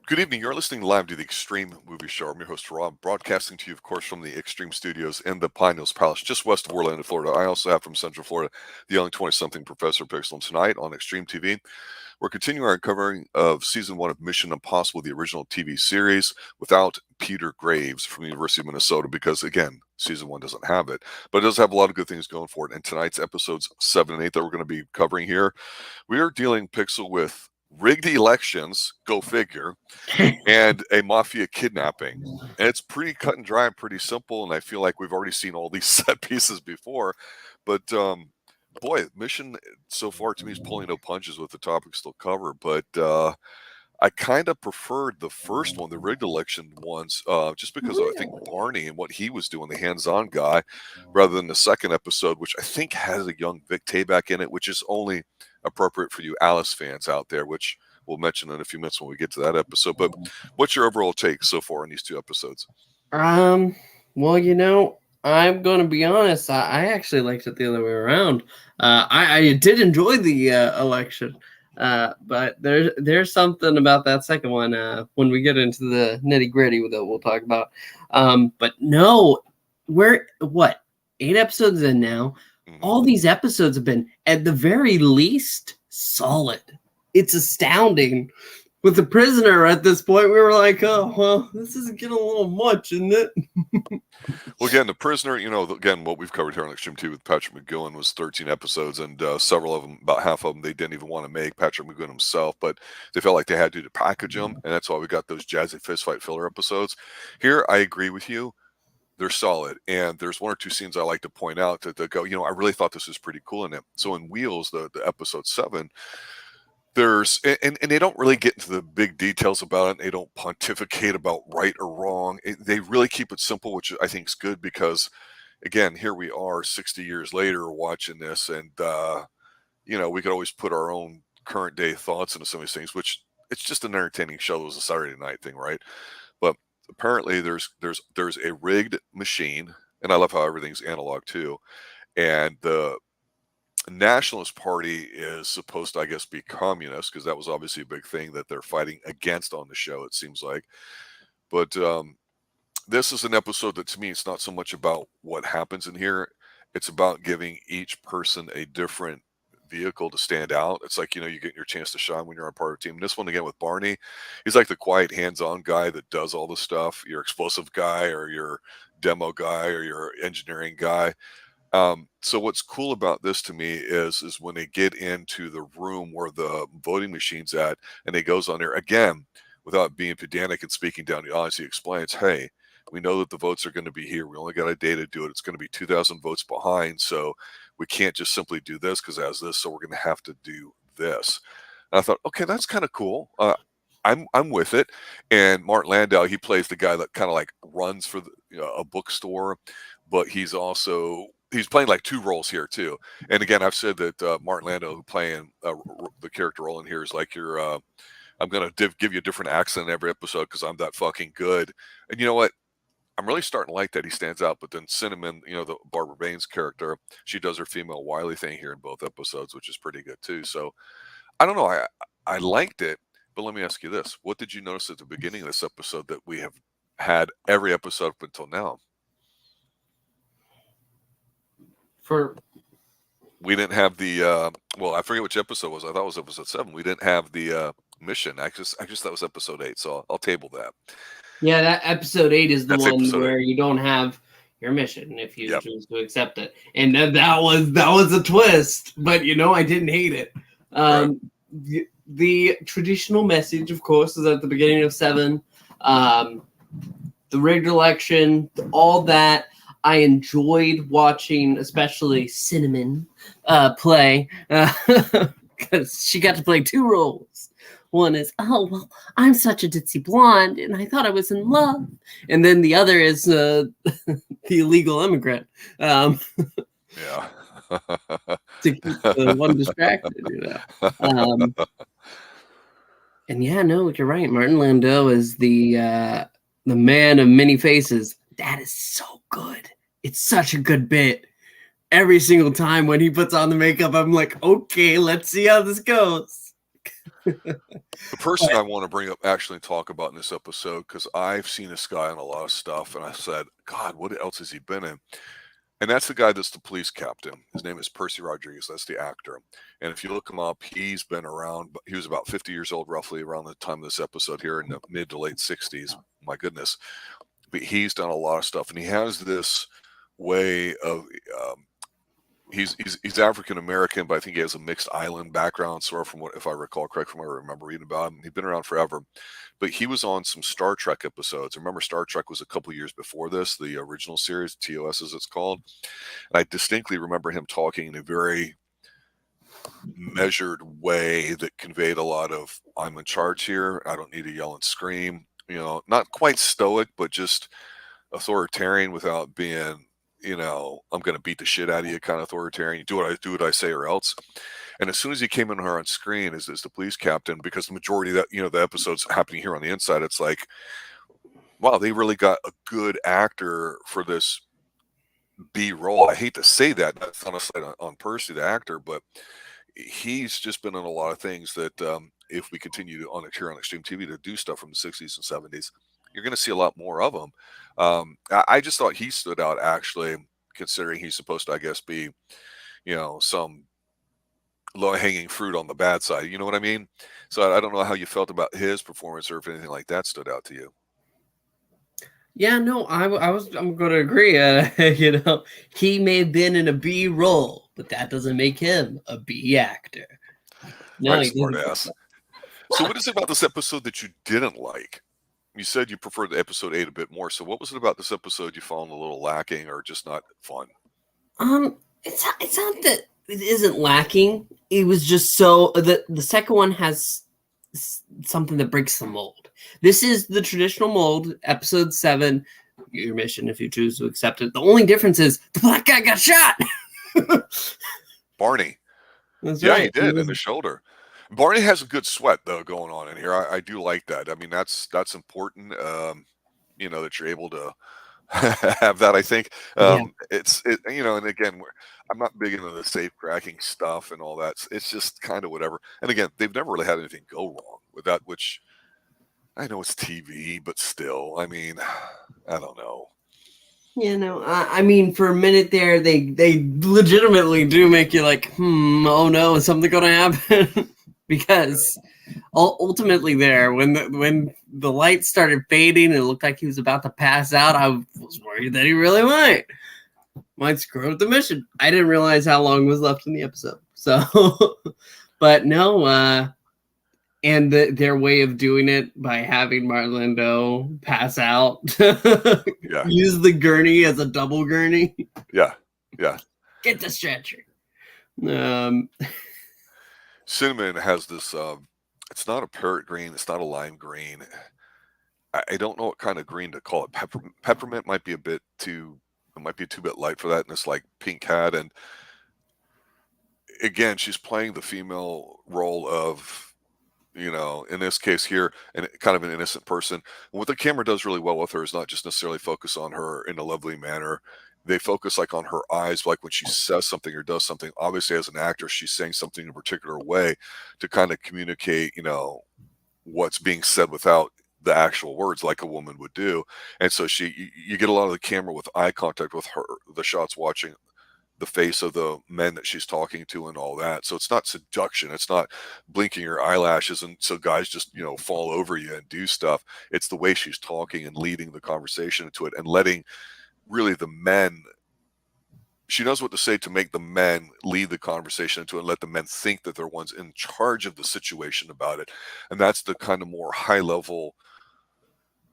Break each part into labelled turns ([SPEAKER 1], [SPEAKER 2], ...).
[SPEAKER 1] Good evening. You're listening live to the Xtreme Movie Show. I'm your host, Rob, broadcasting to you, of course, from the Xtreme Studios in the Pine Hills Palace, just west of Orlando, Florida. I also have from Central Florida the young 20-something Professor Pixel. And tonight on Xtreme TV, we're continuing our covering of Season 1 of Mission Impossible, the original TV series, without Peter Graves from the University of Minnesota, because, again, Season 1 doesn't have it. But it does have a lot of good things going for it. And tonight's episodes 7 and 8 that we're going to be covering here, we are dealing, Pixel, with rigged elections, go figure, and a mafia kidnapping. And it's pretty cut and dry and pretty simple, and I feel like we've already seen all these set pieces before. But boy, Mission so far to me is pulling no punches with the topics they'll cover. But I kind of preferred the first one, the rigged election ones, just because I think Barney and what he was doing, the hands-on guy, rather than the second episode, which I think has a young Vic Tayback in it, which is only appropriate for you Alice fans out there, which we'll mention in a few minutes when we get to that episode. But what's your overall take so far on these two episodes?
[SPEAKER 2] Well, I'm going to be honest. I actually liked it the other way around. I did enjoy the election. But there's something about that second one when we get into the nitty gritty that we'll talk about. But no, we're 8 episodes in now. All these episodes have been, at the very least, solid. It's astounding. With the prisoner at this point, we were like, oh, well, this is getting a little much, isn't it?
[SPEAKER 1] Well, again, the prisoner, again, what we've covered here on Xtreme 2 with Patrick McGowan was 13 episodes, and several of them, about half of them, they didn't even want to make, Patrick McGowan himself, but they felt like they had to package them, and that's why we got those jazzy fistfight filler episodes. Here, I agree with you. They're solid, and there's one or two scenes I like to point out that go, I really thought this was pretty cool in it. So in Wheels, the episode 7, there's and they don't really get into the big details about it. They don't pontificate about right or wrong. They really keep it simple, which I think is good because, again, here we are 60 years later watching this, and we could always put our own current day thoughts into some of these things, which it's just an entertaining show. It was a Saturday night thing, right? But apparently there's a rigged machine, and I love how everything's analog too, and the Nationalist Party is supposed to, I guess, be communist, because that was obviously a big thing that they're fighting against on the show, it seems like. But this is an episode that, to me, it's not so much about what happens in here. It's about giving each person a different vehicle to stand out. It's like, you get your chance to shine when you're on part of a team. And this one, again, with Barney, he's like the quiet, hands-on guy that does all the stuff. Your explosive guy, or your demo guy, or your engineering guy. So what's cool about this to me is when they get into the room where the voting machine's at, and he goes on there again, without being pedantic and speaking down the aisle, he explains, hey, we know that the votes are going to be here. We only got a day to do it. It's going to be 2,000 votes behind. So we can't just simply do this because it has this. So we're going to have to do this. And I thought, okay, that's kind of cool. I'm with it. And Martin Landau, he plays the guy that kind of like runs for a bookstore, but he's playing like two roles here too. And again, I've said that Martin Landau, who playing the character role in here, is like I'm going to give you a different accent in every episode because I'm that fucking good. And you know what? I'm really starting to like that he stands out. But then Cinnamon, the Barbara Baines character, she does her female Wiley thing here in both episodes, which is pretty good too. So I don't know. I liked it. But let me ask you this. What did you notice at the beginning of this episode that we have had every episode up until now? We didn't have the I forget which episode it was. I thought it was episode 7. We didn't have the mission. I guess that was episode 8, so I'll table that.
[SPEAKER 2] Yeah, that episode 8 is the one where you don't have your mission if you choose to accept it. And that was a twist, but I didn't hate it. Right. The traditional message, of course, is at the beginning of 7. The rigged election, all that. I enjoyed watching, especially Cinnamon play, because she got to play 2 roles. One is, oh, well, I'm such a ditzy blonde, and I thought I was in love. And then the other is the illegal immigrant.
[SPEAKER 1] Yeah.
[SPEAKER 2] To keep the one distracted, And yeah, no, you're right. Martin Landau is the man of many faces. That is so good. It's such a good bit. Every single time when he puts on the makeup, I'm like, okay, let's see how this goes.
[SPEAKER 1] The person I want to bring up actually and talk about in this episode, because I've seen this guy on a lot of stuff, and I said, God, what else has he been in? And that's the guy that's the police captain. His name is Percy Rodriguez. That's the actor. And if you look him up, he's been around. He was about 50 years old, roughly, around the time of this episode here in the mid to late 60s. My goodness. But he's done a lot of stuff, and he has this way of he's African American, but I think he has a mixed island background, sort of, from what, if I recall correctly, from what I remember reading about him. He's been around forever, but he was on some Star Trek episodes. Remember, Star Trek was a couple years before this, the original series, TOS as it's called. And I distinctly remember him talking in a very measured way that conveyed a lot of, I'm in charge here. I don't need to yell and scream. You know, not quite stoic, but just authoritarian without being, you know, I'm going to beat the shit out of you kind of authoritarian. You do what I say or else. And as soon as he came in her on screen as the police captain, because the majority of that, you know, the episodes happening here on the inside, it's like, wow, they really got a good actor for this B role. I hate to say that, that's not a slight on Percy, the actor, but he's just been in a lot of things that if we continue to, here on Xtreme TV, to do stuff from the 60s and 70s, you're going to see a lot more of them. I just thought he stood out, actually, considering he's supposed to, I guess, be, you know, some low-hanging fruit on the bad side. You know what I mean? So I don't know how you felt about his performance, or if anything like that stood out to you.
[SPEAKER 2] Yeah, no, I'm going to agree. You know, he may have been in a B role, but that doesn't make him a B actor. No,
[SPEAKER 1] Right, smart ass. So what is it about this episode that you didn't like? You said you preferred the episode 8 a bit more. So what was it about this episode you found a little lacking or just not fun?
[SPEAKER 2] It's not that it isn't lacking. It was just so the second one has something that breaks the mold. This is the traditional mold, episode 7. Your mission, if you choose to accept it. The only difference is the black guy got shot.
[SPEAKER 1] Barney.
[SPEAKER 2] That's
[SPEAKER 1] yeah,
[SPEAKER 2] right.
[SPEAKER 1] he did in the shoulder. Barney has a good sweat though going on in here. I do like that. I mean, that's important. You know, that you're able to have that. I think it's you know, and again, I'm not big into the safe cracking stuff and all that. It's just kind of whatever. And again, they've never really had anything go wrong with that, which I know it's TV, but still, I mean, I don't know.
[SPEAKER 2] You know, I mean, for a minute there, they legitimately do make you like, oh no, is something going to happen? Because ultimately, there, when the light started fading and it looked like he was about to pass out, I was worried that he really might screw up the mission. I didn't realize how long was left in the episode. So, but no, and their way of doing it by having Marlindo pass out, use the gurney as a double gurney.
[SPEAKER 1] Yeah.
[SPEAKER 2] Get the stretcher.
[SPEAKER 1] Cinnamon has this. It's not a parrot green. It's not a lime green. I don't know what kind of green to call it. Peppermint might be a bit too. It might be too bit light for that, and it's like pink hat. And again, she's playing the female role of, you know, in this case here, and kind of an innocent person. And what the camera does really well with her is not just necessarily focus on her in a lovely manner. They focus like on her eyes, like when she says something or does something. Obviously, as an actress, she's saying something in a particular way to kind of communicate, you know, what's being said without the actual words, like a woman would do. And so you get a lot of the camera with eye contact with her, the shots watching the face of the men that she's talking to and all that. So it's not seduction. It's not blinking your eyelashes and so guys just, you know, fall over you and do stuff. It's the way she's talking and leading the conversation into it and letting really the men, she knows what to say to make the men lead the conversation into it and let the men think that they're ones in charge of the situation about it. And that's the kind of more high level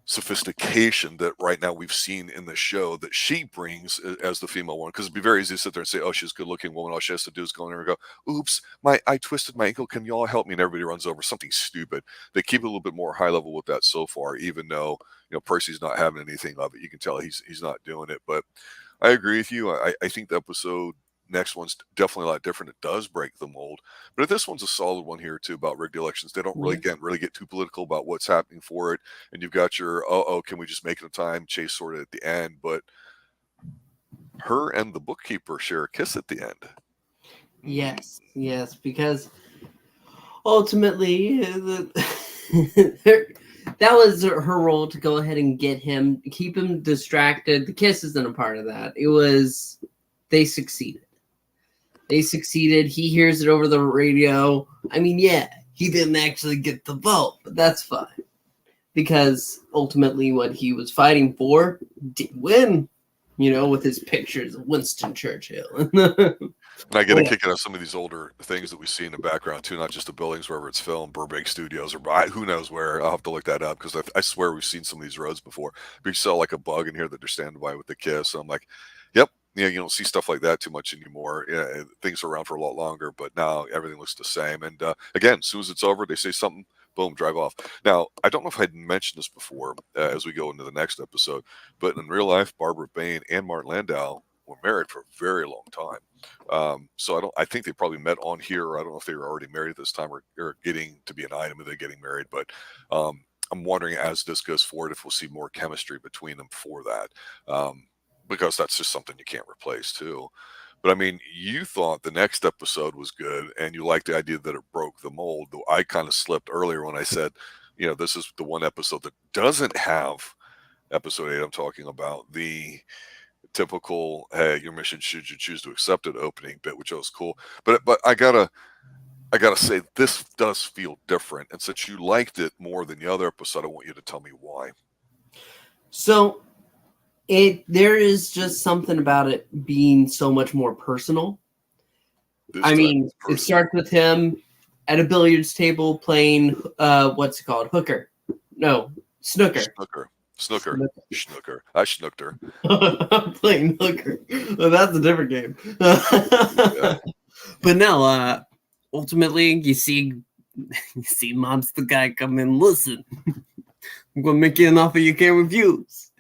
[SPEAKER 1] sophistication that right now we've seen in the show that she brings as the female one, because it'd be very easy to sit there and say, oh, she's a good looking woman, all she has to do is go in there and go, oops, I twisted my ankle, can y'all help me? And everybody runs over something stupid. They keep it a little bit more high level with that so far, even though, you know, Percy's not having anything of it. You can tell he's not doing it. But I agree with you. I think the episode next one's definitely a lot different. It does break the mold, but this one's a solid one here too about rigged elections. They don't really get too political about what's happening for it, and you've got your can we just make it a time chase sort of at the end. But her and the bookkeeper share a kiss at the end.
[SPEAKER 2] Yes, because ultimately, that was her role, to go ahead and get him, keep him distracted. The kiss isn't a part of that. It was, they succeeded. They succeeded. He hears it over the radio. I mean, yeah, he didn't actually get the vote, but that's fine. Because ultimately what he was fighting for did win, with his pictures of Winston Churchill.
[SPEAKER 1] And I get a kick out of some of these older things that we see in the background too, not just the buildings wherever it's filmed, Burbank Studios or who knows where. I'll have to look that up because I swear we've seen some of these roads before. But you saw like a bug in here that they're standing by with the kiss. So I'm like, yep, yeah, you don't see stuff like that too much anymore. Yeah, things are around for a lot longer, but now everything looks the same. And again, as soon as it's over, they say something, boom, drive off. Now, I don't know if I'd mentioned this before as we go into the next episode, but in real life, Barbara Bain and Martin Landau were married for a very long time. So I think they probably met on here, or I don't know if they were already married at this time or getting to be an item of they getting married, but I'm wondering as this goes forward if we'll see more chemistry between them for that, because that's just something you can't replace too. But I mean, you thought the next episode was good and you liked the idea that it broke the mold, though I kind of slipped earlier when I said, this is the one episode that doesn't have episode 8 I'm talking about, the typical, hey, your mission should you choose to accept it opening bit, which was cool. But I gotta say this does feel different, and since you liked it more than the other episode, I want you to tell me why.
[SPEAKER 2] So there is just something about it being so much more personal. I mean, it starts with him at a billiards table playing what's it called? Hooker. No, snooker.
[SPEAKER 1] Snooker. I snooked her.
[SPEAKER 2] Playing hooker. Well, that's a different game. Yeah. But no, ultimately you see Mom's the guy come in. Listen, I'm gonna make you an offer you can't refuse.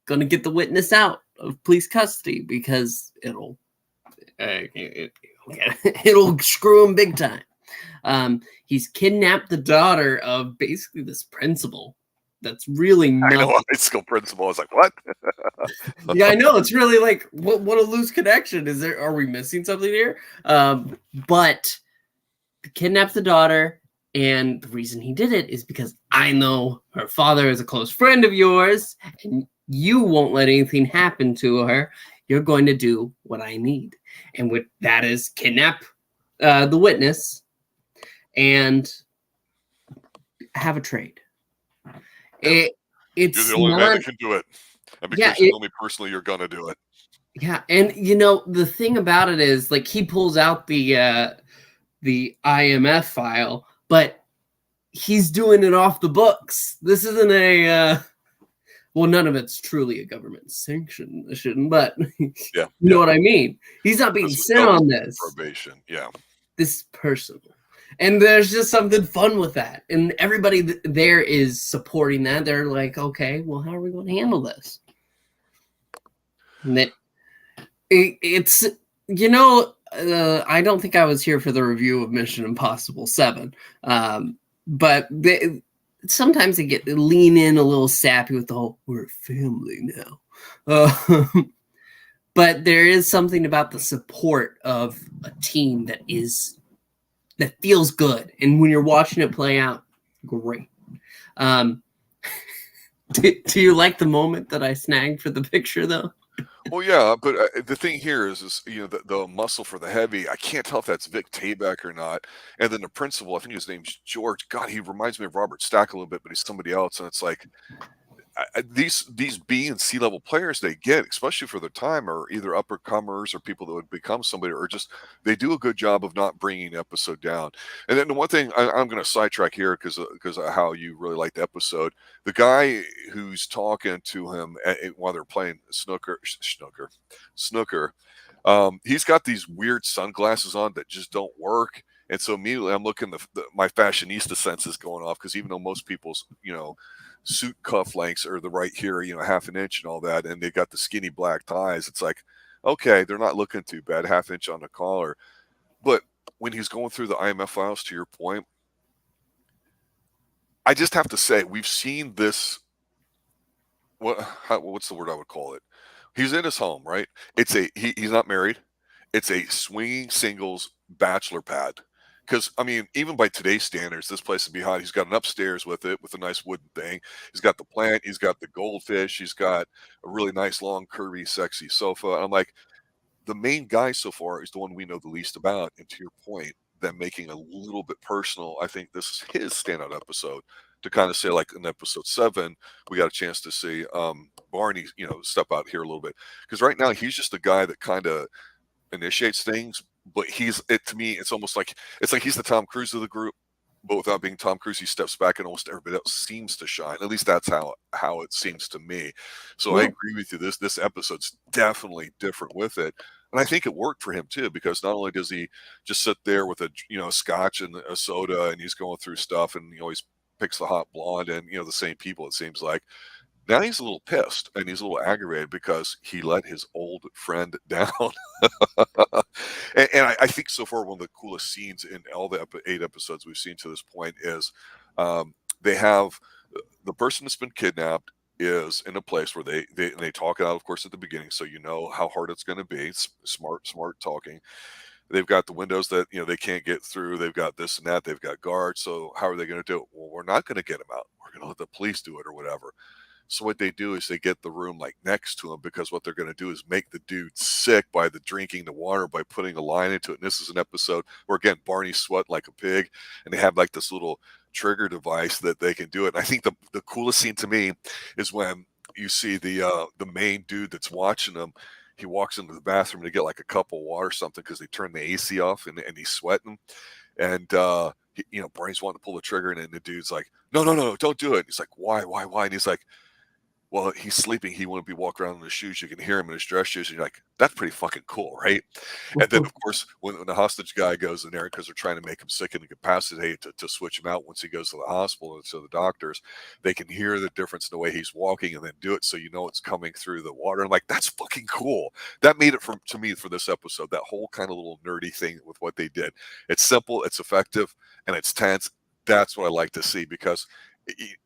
[SPEAKER 2] Gonna get the witness out of police custody because it'll screw him big time. He's kidnapped the daughter of basically this principal. That's really
[SPEAKER 1] I know, high school principal. I was like, what?
[SPEAKER 2] Yeah, I know. It's really like, what a loose connection. Are we missing something here? But kidnaps the daughter, and the reason he did it is because I know her father is a close friend of yours, and you won't let anything happen to her. You're going to do what I need. And what that is kidnap the witness and have a trade. It's
[SPEAKER 1] you're the only man that can do it. And because you know me personally, you're gonna do it.
[SPEAKER 2] Yeah, and the thing about it is, like, he pulls out the IMF file, but he's doing it off the books. This isn't none of it's truly a government sanction, but you know what I mean. He's not being sent on this
[SPEAKER 1] probation. Yeah,
[SPEAKER 2] this is personal. And there's just something fun with that. And everybody there is supporting that. They're like, okay, well, how are we going to handle this? And it's, I don't think I was here for the review of Mission Impossible 7. But sometimes they lean in a little sappy with the whole, we're a family now. But there is something about the support of a team that feels good, and when you're watching it play out, great. Do you like the moment that I snagged for the picture, though?
[SPEAKER 1] Well, yeah, but the thing here is the muscle for the heavy. I can't tell if that's Vic Tayback or not. And then the principal, I think his name's George. God, he reminds me of Robert Stack a little bit, but he's somebody else. And it's like these B and C level players they get, especially for their time, are either uppercomers or people that would become somebody, or just they do a good job of not bringing the episode down. And then the one thing I'm going to sidetrack here because of how you really like the episode, the guy who's talking to him while they're playing snooker, he's got these weird sunglasses on that just don't work. And so immediately I'm looking, my fashionista sense is going off, because even though most people's, suit cuff lengths are the right here, half an inch and all that, and they got the skinny black ties, it's like, okay, they're not looking too bad, half inch on the collar. But when he's going through the IMF files, to your point, I just have to say, we've seen this, what's the word I would call it? He's in his home, right? It's he's not married. It's a swinging singles bachelor pad, because I mean, even by today's standards, this place would be hot. He's got an upstairs with it with a nice wooden thing. He's got the plant. He's got the goldfish. He's got a really nice, long, curvy, sexy sofa. And I'm like, the main guy so far is the one we know the least about. And to your point, them making a little bit personal, I think this is his standout episode to kind of say, like in episode 7, we got a chance to see Barney, step out here a little bit. Because right now he's just the guy that kind of initiates things, but to me, it's like he's the Tom Cruise of the group, but without being Tom Cruise, he steps back and almost everybody else seems to shine. At least that's how it seems to me. So I agree with you. This episode's definitely different with it. And I think it worked for him too, because not only does he just sit there with a scotch and a soda and he's going through stuff and he always picks the hot blonde and the same people, it seems like. Now he's a little pissed and he's a little aggravated because he let his old friend down. and I think so far one of the coolest scenes in all the 8 episodes we've seen to this point is they have the person that's been kidnapped is in a place where they talk it out, of course, at the beginning, so you know how hard it's going to be. It's smart talking. They've got the windows that they can't get through. They've got this and that. They've got guards. So how are they going to do it? Well, we're not going to get them out. We're going to let the police do it or whatever. So what they do is they get the room like next to him, because what they're going to do is make the dude sick by the drinking the water by putting a line into it. And this is an episode where, again, Barney's sweating like a pig, and they have like this little trigger device that they can do it. And I think the coolest scene to me is when you see the main dude that's watching them. He walks into the bathroom to get like a cup of water or something because they turn the AC off and he's sweating. And Barney's wanting to pull the trigger, and then the dude's like, no, don't do it. He's like, why? And he's like, well, he's sleeping. He wouldn't be walking around in his shoes. You can hear him in his dress shoes. And you're like, that's pretty fucking cool, right? And then, of course, when the hostage guy goes in there because they're trying to make him sick and incapacitated to switch him out once he goes to the hospital and to the doctors, they can hear the difference in the way he's walking and then do it so it's coming through the water. I'm like, that's fucking cool. That made it to me for this episode, that whole kind of little nerdy thing with what they did. It's simple, it's effective, and it's tense. That's what I like to see, because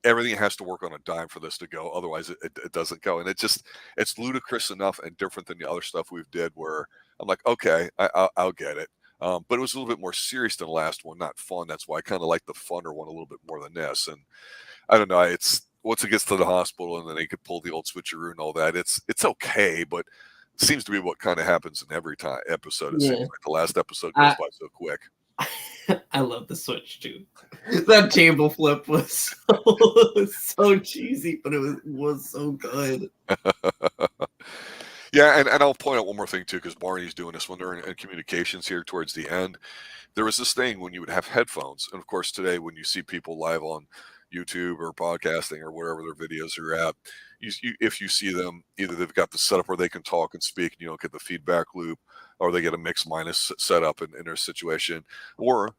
[SPEAKER 1] everything has to work on a dime for this to go. Otherwise, it doesn't go. And it's ludicrous enough and different than the other stuff we've did where I'm like, okay, I'll get it. But it was a little bit more serious than the last one, not fun. That's why I kind of like the funner one a little bit more than this. And I don't know. It's once it gets to the hospital and then they could pull the old switcheroo and all that. It's okay, but it seems to be what kind of happens in every episode. It seems like the last episode goes by so quick.
[SPEAKER 2] I love the switch too. That table flip was so cheesy, but it was so good.
[SPEAKER 1] Yeah, and I'll point out one more thing too, because Barney's doing this when they're in communications here towards the end. There was this thing when you would have headphones, and of course today when you see people live on YouTube or podcasting or wherever their videos are at, if you see them, either they've got the setup where they can talk and speak, and you don't get the feedback loop, or they get a mix minus setup in their situation, or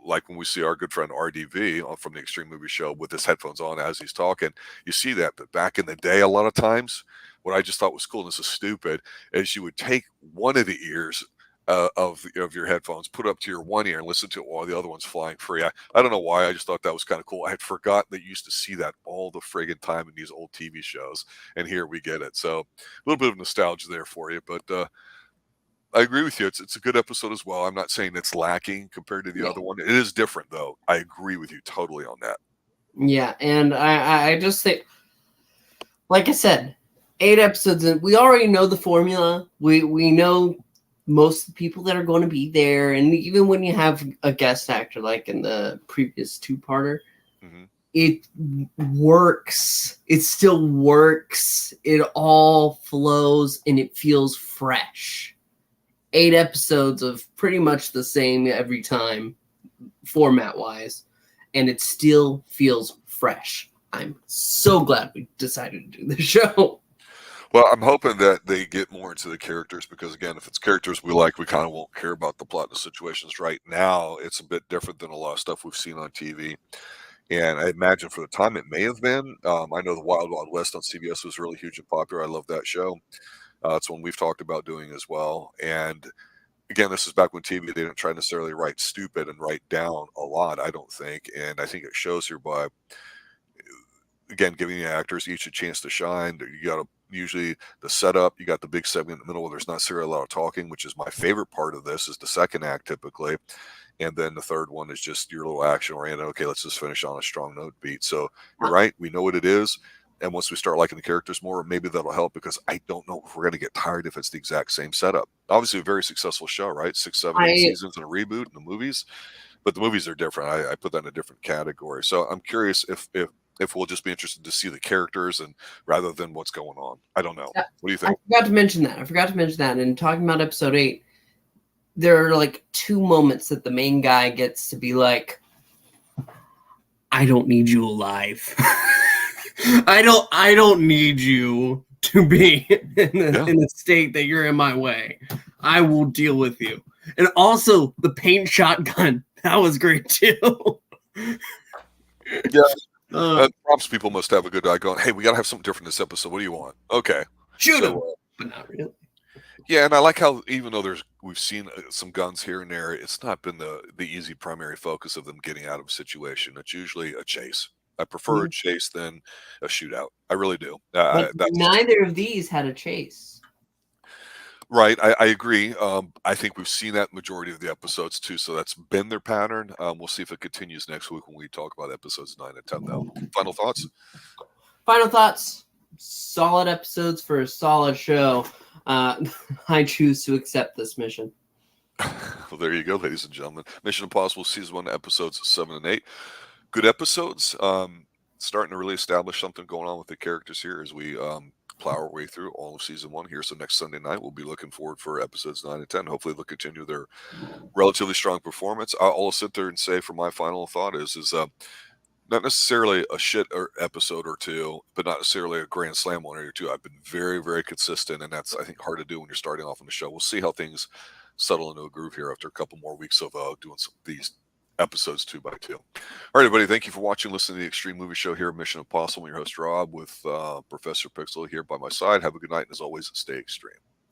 [SPEAKER 1] like when we see our good friend RDV from the Xtreme Movie Show with his headphones on as he's talking, you see that. But back in the day, a lot of times, what I just thought was cool, and this is stupid, is you would take one of the ears of your headphones, put up to your one ear and listen to it while the other one's flying free. I don't know why. I just thought that was kind of cool. I had forgotten that you used to see that all the friggin' time in these old TV shows, and here we get it. So a little bit of nostalgia there for you, but I agree with you. It's a good episode as well. I'm not saying it's lacking compared to the other one. It is different, though. I agree with you totally on that.
[SPEAKER 2] Yeah, and I just think, like I said, 8 episodes in, we already know the formula. We know most of the people that are going to be there, and even when you have a guest actor like in the previous 2-parter, it works. It still works. It all flows, and it feels fresh. 8 episodes of pretty much the same every time, format-wise, and it still feels fresh. I'm so glad we decided to do this show.
[SPEAKER 1] Well, I'm hoping that they get more into the characters, because, again, if it's characters we like, we kind of won't care about the plot and the situations. Right now, it's a bit different than a lot of stuff we've seen on TV. And I imagine for the time it may have been. I know the Wild Wild West on CBS was really huge and popular. I love that show. It's one we've talked about doing as well. And again, this is back when TV, they didn't try necessarily write stupid and write down a lot, I don't think. And I think it shows here by again, giving the actors each a chance to shine. You got to usually the setup, you got the big segment in the middle where there's not necessarily a lot of talking, which is my favorite part of this, is the second act typically. And then the third one is just your little action oriented. Okay, let's just finish on a strong note beat. So you're right. We know what it is. And once we start liking the characters more, maybe that'll help, because I don't know if we're going to get tired if it's the exact same setup. Obviously, a very successful show, right? 6, 7, 8 seasons and a reboot in the movies. But the movies are different. I put that in a different category. So I'm curious if we'll just be interested to see the characters and rather than what's going on. I don't know. What do you think?
[SPEAKER 2] I forgot to mention that. And talking about episode 8, there are like 2 moments that the main guy gets to be like, I don't need you alive. I don't need you to be in the state that you're in my way. I will deal with you. And also the paint shotgun. That was great too.
[SPEAKER 1] Yeah. Props people must have a good eye going, hey, we got to have something different this episode. What do you want? Okay.
[SPEAKER 2] Shoot him. But not really.
[SPEAKER 1] Yeah, and I like how even though we've seen some guns here and there, it's not been the easy primary focus of them getting out of a situation. It's usually a chase. I prefer a chase than a shootout. I really do.
[SPEAKER 2] Neither of these had a chase.
[SPEAKER 1] Right, I agree. I think we've seen that majority of the episodes too, so that's been their pattern. We'll see if it continues next week when we talk about episodes 9 and 10, though. Final thoughts?
[SPEAKER 2] Final thoughts. Solid episodes for a solid show. I choose to accept this mission.
[SPEAKER 1] Well, there you go, ladies and gentlemen. Mission Impossible Season 1, episodes 7 and 8. Good episodes. Starting to really establish something going on with the characters here as we plow our way through all of Season 1 here. So next Sunday night, we'll be looking forward for episodes 9 and 10. Hopefully they'll continue their relatively strong performance. I'll sit there and say for my final thought is not necessarily a shit episode or two, but not necessarily a grand slam one or two. I've been very, very consistent, and that's, I think, hard to do when you're starting off on the show. We'll see how things settle into a groove here after a couple more weeks of doing these episodes 2 by 2. All right, everybody, thank you for watching, listening to the Extreme Movie Show here at Mission Impossible. I'm your host, Rob, with Professor Pixel here by my side. Have a good night, and as always, stay extreme.